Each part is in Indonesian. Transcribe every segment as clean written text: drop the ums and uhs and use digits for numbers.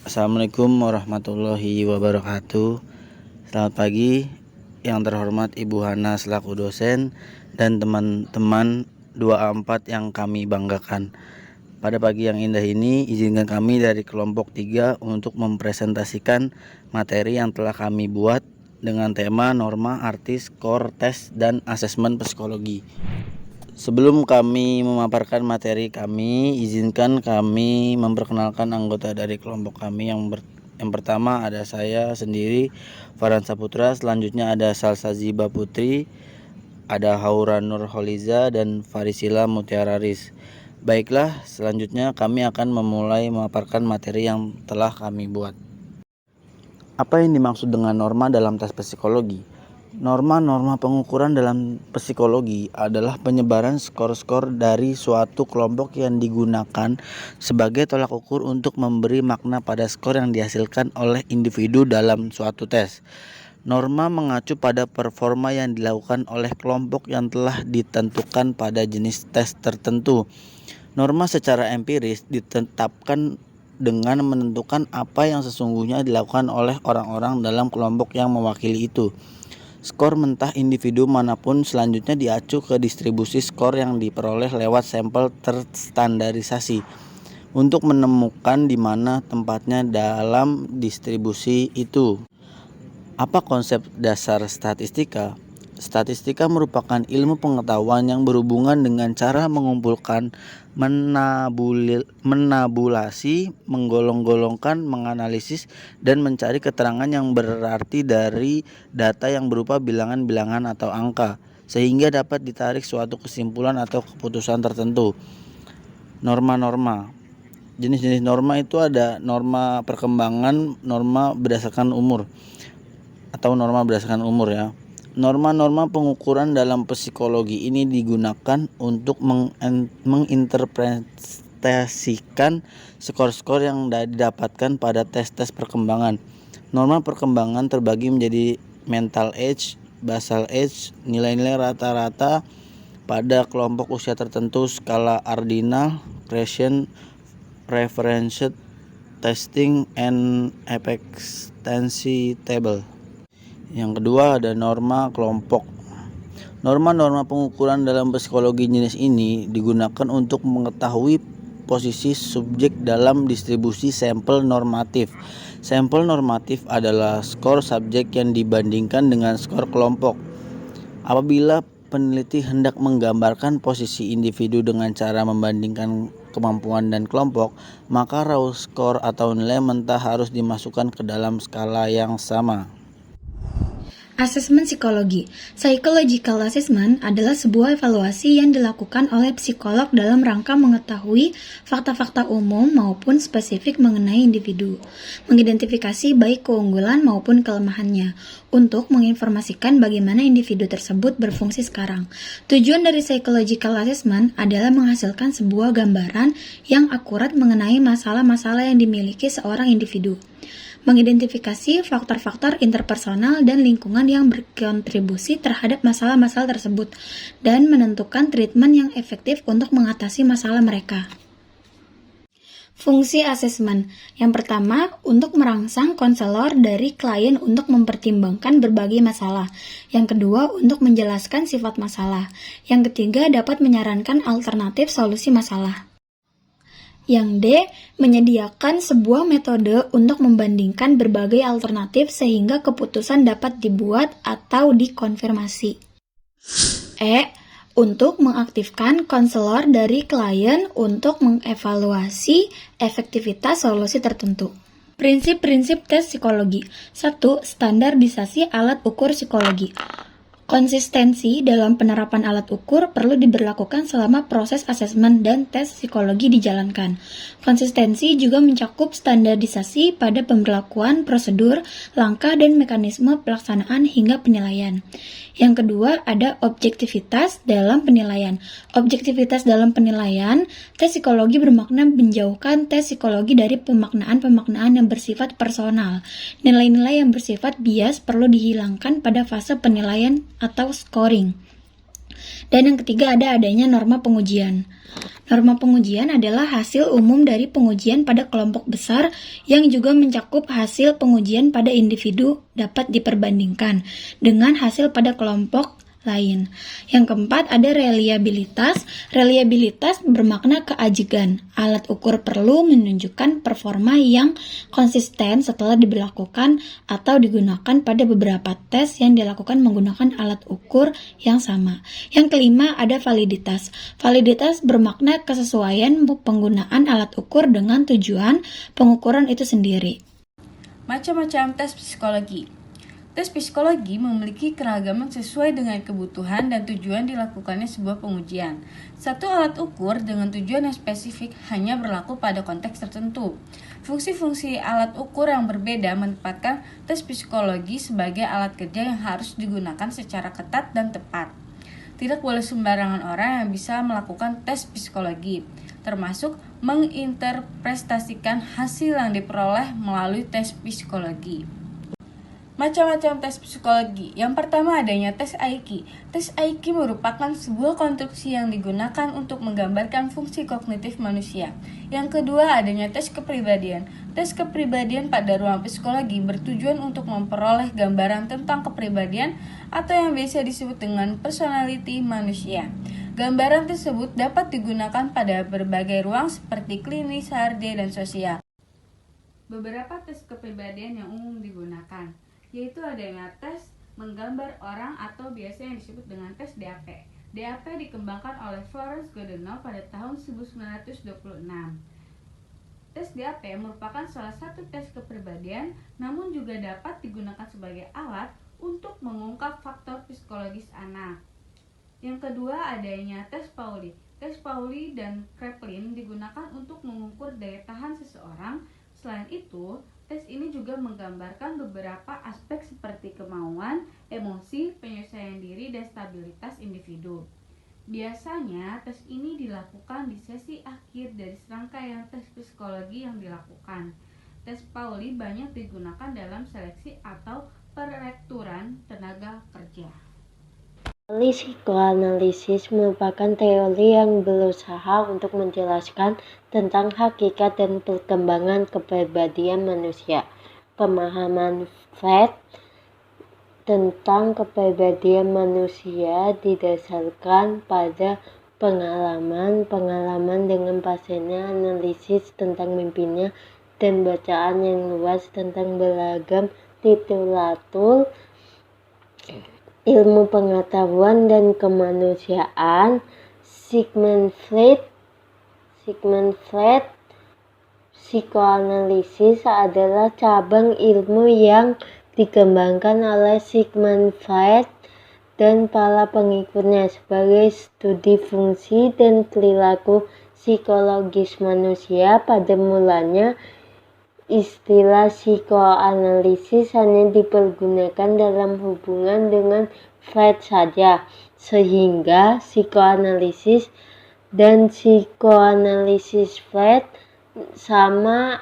Assalamualaikum warahmatullahi wabarakatuh. Selamat pagi yang terhormat Ibu Hana selaku dosen dan teman-teman 2A4 yang kami banggakan. Pada pagi yang indah ini, izinkan kami dari kelompok 3 untuk mempresentasikan materi yang telah kami buat dengan tema norma, arti, skor, tes, dan asesmen psikologi. Sebelum kami memaparkan materi kami, izinkan kami memperkenalkan anggota dari kelompok kami. Yang pertama ada saya sendiri, Farhan Saputra. Selanjutnya ada Salsa Ziba Putri, ada Haura Nurholiza, dan Farisila Mutiara Riz. Baiklah, selanjutnya kami akan memulai memaparkan materi yang telah kami buat. Apa yang dimaksud dengan norma dalam tes psikologi? Norma-norma pengukuran dalam psikologi adalah penyebaran skor-skor dari suatu kelompok yang digunakan sebagai tolak ukur untuk memberi makna pada skor yang dihasilkan oleh individu dalam suatu tes. Norma mengacu pada performa yang dilakukan oleh kelompok yang telah ditentukan pada jenis tes tertentu. Norma secara empiris ditetapkan dengan menentukan apa yang sesungguhnya dilakukan oleh orang-orang dalam kelompok yang mewakili itu. Skor mentah individu manapun selanjutnya diacu ke distribusi skor yang diperoleh lewat sampel terstandarisasi untuk menemukan di mana tempatnya dalam distribusi itu. Apa konsep dasar statistika? Statistika merupakan ilmu pengetahuan yang berhubungan dengan cara mengumpulkan, menabulasi, menggolong-golongkan, menganalisis, dan mencari keterangan yang berarti dari data yang berupa bilangan-bilangan atau angka, sehingga dapat ditarik suatu kesimpulan atau keputusan tertentu. Norma-norma. Jenis-jenis norma itu ada norma perkembangan, norma berdasarkan umur, atau norma berdasarkan umur ya. Norma-norma pengukuran dalam psikologi ini digunakan untuk menginterpretasikan skor-skor yang didapatkan pada tes-tes perkembangan. Norma perkembangan terbagi menjadi mental age, basal age, nilai-nilai rata-rata pada kelompok usia tertentu, skala ordinal, Gradient, reference testing, and expectancy table. Yang kedua ada norma kelompok. Norma-norma pengukuran dalam psikologi jenis ini digunakan untuk mengetahui posisi subjek dalam distribusi sampel normatif. Sampel normatif adalah skor subjek yang dibandingkan dengan skor kelompok. Apabila peneliti hendak menggambarkan posisi individu dengan cara membandingkan kemampuan dan kelompok, maka raw skor atau nilai mentah harus dimasukkan ke dalam skala yang sama. Asesmen psikologi. Psychological assessment adalah sebuah evaluasi yang dilakukan oleh psikolog dalam rangka mengetahui fakta-fakta umum maupun spesifik mengenai individu, mengidentifikasi baik keunggulan maupun kelemahannya, untuk menginformasikan bagaimana individu tersebut berfungsi sekarang. Tujuan dari psychological assessment adalah menghasilkan sebuah gambaran yang akurat mengenai masalah-masalah yang dimiliki seorang individu, mengidentifikasi faktor-faktor interpersonal dan lingkungan yang berkontribusi terhadap masalah-masalah tersebut, dan menentukan treatment yang efektif untuk mengatasi masalah mereka. Fungsi asesmen. Yang pertama, untuk merangsang konselor dari klien untuk mempertimbangkan berbagai masalah. Yang kedua, untuk menjelaskan sifat masalah. Yang ketiga, dapat menyarankan alternatif solusi masalah. Yang D, menyediakan sebuah metode untuk membandingkan berbagai alternatif sehingga keputusan dapat dibuat atau dikonfirmasi. E, untuk mengaktifkan konselor dari klien untuk mengevaluasi efektivitas solusi tertentu. Prinsip-prinsip tes psikologi. 1. Standarisasi alat ukur psikologi. Konsistensi dalam penerapan alat ukur perlu diberlakukan selama proses asesmen dan tes psikologi dijalankan. Konsistensi juga mencakup standarisasi pada pemberlakuan prosedur, langkah, dan mekanisme pelaksanaan hingga penilaian. Yang kedua, ada objektivitas dalam penilaian. Objektivitas dalam penilaian, tes psikologi bermakna menjauhkan tes psikologi dari pemaknaan-pemaknaan yang bersifat personal. Nilai-nilai yang bersifat bias perlu dihilangkan pada fase penilaian atau scoring. Dan yang ketiga ada adanya norma pengujian. Norma pengujian adalah hasil umum dari pengujian pada kelompok besar yang juga mencakup hasil pengujian pada individu dapat diperbandingkan dengan hasil pada kelompok lain. Yang keempat ada reliabilitas. Reliabilitas bermakna keajigan. Alat ukur perlu menunjukkan performa yang konsisten setelah diberlakukan atau digunakan pada beberapa tes yang dilakukan menggunakan alat ukur yang sama. Yang kelima ada validitas. Validitas bermakna kesesuaian penggunaan alat ukur dengan tujuan pengukuran itu sendiri. Macam-macam tes psikologi. Tes psikologi memiliki keragaman sesuai dengan kebutuhan dan tujuan dilakukannya sebuah pengujian. Satu alat ukur dengan tujuan yang spesifik hanya berlaku pada konteks tertentu. Fungsi-fungsi alat ukur yang berbeda menempatkan tes psikologi sebagai alat kerja yang harus digunakan secara ketat dan tepat. Tidak boleh sembarangan orang yang bisa melakukan tes psikologi, termasuk menginterpretasikan hasil yang diperoleh melalui tes psikologi. Macam-macam tes psikologi. Yang pertama adanya tes IQ. Tes IQ merupakan sebuah konstruksi yang digunakan untuk menggambarkan fungsi kognitif manusia. Yang kedua adanya tes kepribadian. Tes kepribadian pada ruang psikologi bertujuan untuk memperoleh gambaran tentang kepribadian atau yang biasa disebut dengan personality manusia. Gambaran tersebut dapat digunakan pada berbagai ruang seperti klinis, HRD, dan sosial. Beberapa tes kepribadian yang umum digunakan yaitu adanya tes menggambar orang atau biasa yang disebut dengan tes DAP. DAP dikembangkan oleh Florence Goodenough pada tahun 1926. Tes DAP merupakan salah satu tes kepribadian, namun juga dapat digunakan sebagai alat untuk mengungkap faktor psikologis anak. Yang kedua adanya tes Pauli. Tes Pauli dan Kraepelin digunakan untuk mengukur daya tahan seseorang. Selain itu, tes ini juga menggambarkan beberapa aspek seperti kemauan, emosi, penyelesaian diri, dan stabilitas individu. Biasanya, tes ini dilakukan di sesi akhir dari serangkaian tes psikologi yang dilakukan. Tes Pauli banyak digunakan dalam seleksi atau perekrutan tenaga kerja. Teori psikoanalisis merupakan teori yang berusaha untuk menjelaskan tentang hakikat dan perkembangan kepribadian manusia. Pemahaman Freud tentang kepribadian manusia didasarkan pada pengalaman dengan pasiennya, analisis tentang mimpinya, dan bacaan yang luas tentang beragam literatur ilmu pengetahuan dan kemanusiaan. Sigmund Freud, psikoanalisis adalah cabang ilmu yang dikembangkan oleh Sigmund Freud dan para pengikutnya sebagai studi fungsi dan perilaku psikologis manusia. Pada mulanya, istilah psikoanalisis hanya dipergunakan dalam hubungan dengan Freud saja, sehingga psikoanalisis dan psikoanalisis Freud sama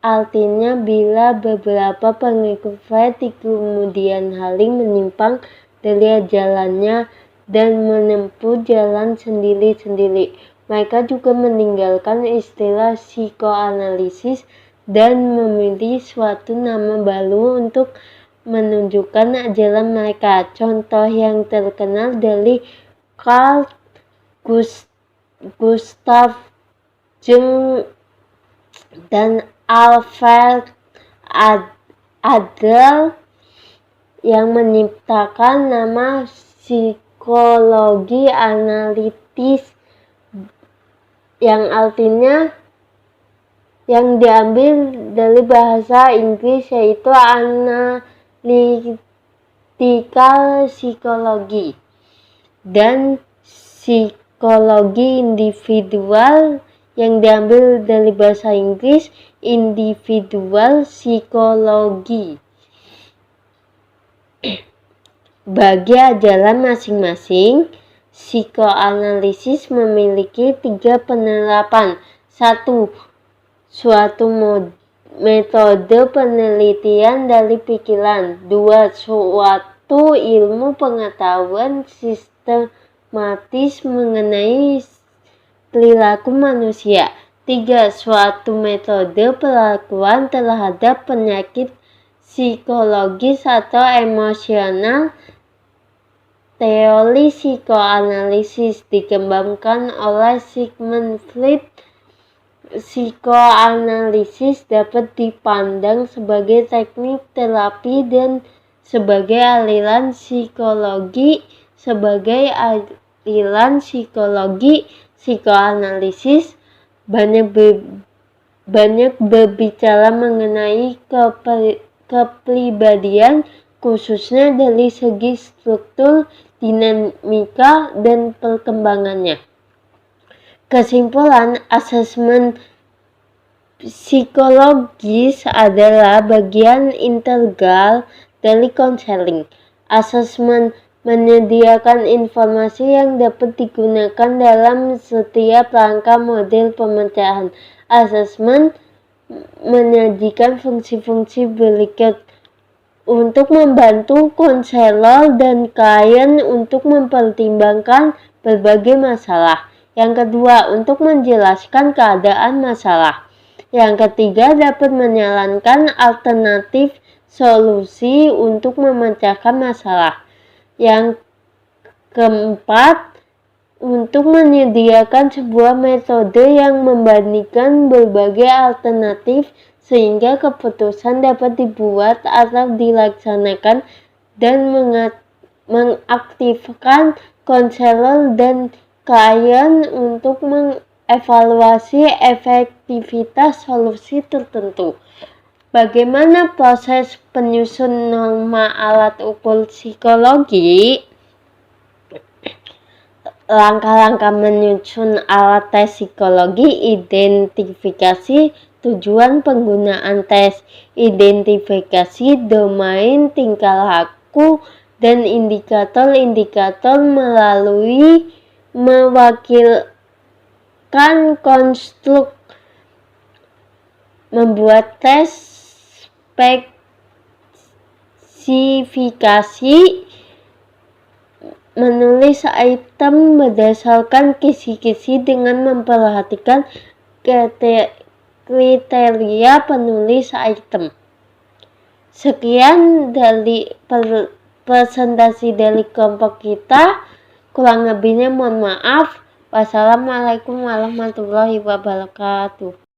artinya bila beberapa pengikut Freud di kemudian hari menyimpang dari jalannya dan menempuh jalan sendiri-sendiri. Mereka juga meninggalkan istilah psikoanalisis dan memilih suatu nama baru untuk menunjukkan ajaran mereka. Contoh yang terkenal dari Carl Gustav Jung dan Alfred Adler yang menciptakan nama psikologi analitis yang artinya yang diambil dari bahasa Inggris yaitu analytical psychology, dan psikologi individual yang diambil dari bahasa Inggris individual psychology. Bagi ajaran masing-masing, psikoanalisis memiliki 3 penerapan. 1. Suatu metode penelitian dari pikiran. 2. Suatu ilmu pengetahuan sistematis mengenai perilaku manusia. 3. Suatu metode perlakuan terhadap penyakit psikologis atau emosional. Teori psikoanalisis dikembangkan oleh Sigmund Freud. Psikoanalisis dapat dipandang sebagai teknik terapi dan sebagai aliran psikologi. Sebagai aliran psikologi, psikoanalisis banyak berbicara mengenai kepribadian, khususnya dari segi struktur, dinamika, dan perkembangannya. Kesimpulan, asesmen psikologis adalah bagian integral dari konseling. Asesmen menyediakan informasi yang dapat digunakan dalam setiap langkah model pemecahan. Asesmen menyajikan fungsi-fungsi berikut untuk membantu konselor dan klien untuk mempertimbangkan berbagai masalah. Yang kedua, untuk menjelaskan keadaan masalah. Yang ketiga, dapat menyarankan alternatif solusi untuk memecahkan masalah. Yang keempat, untuk menyediakan sebuah metode yang membandingkan berbagai alternatif sehingga keputusan dapat dibuat atau dilaksanakan dan mengaktifkan konselor dan klien untuk mengevaluasi efektivitas solusi tertentu. Bagaimana proses penyusun norma alat ukur psikologi? Langkah-langkah menyusun alat tes psikologi: identifikasi tujuan penggunaan tes, identifikasi domain tingkah laku, dan indikator-indikator melalui mewakilkan konstruk. Membuat tes spesifikasi, menulis item berdasarkan kisi-kisi dengan memperhatikan kriteria penulis item. Sekian dari presentasi dari kelompok kita. Kurang lebihnya mohon maaf. Wassalamualaikum warahmatullahi wabarakatuh.